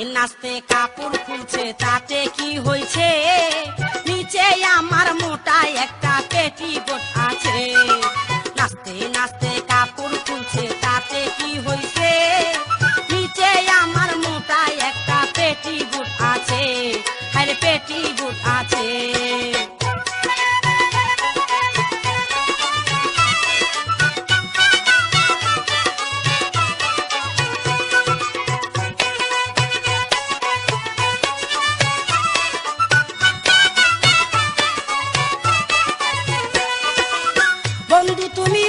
নাচতে কাপড় খুলছে তাতে কি হয়েছে, নিচে আমার মোটা একটা পেটিকোট আছে। নাচতে নাচতে কাপড় খুলছে তাতে কি হয়েছে, নিচে আমার মোটা একটা পেটিকোট আছে, আরে পেটিকোট আছে। বন্ধু তুমি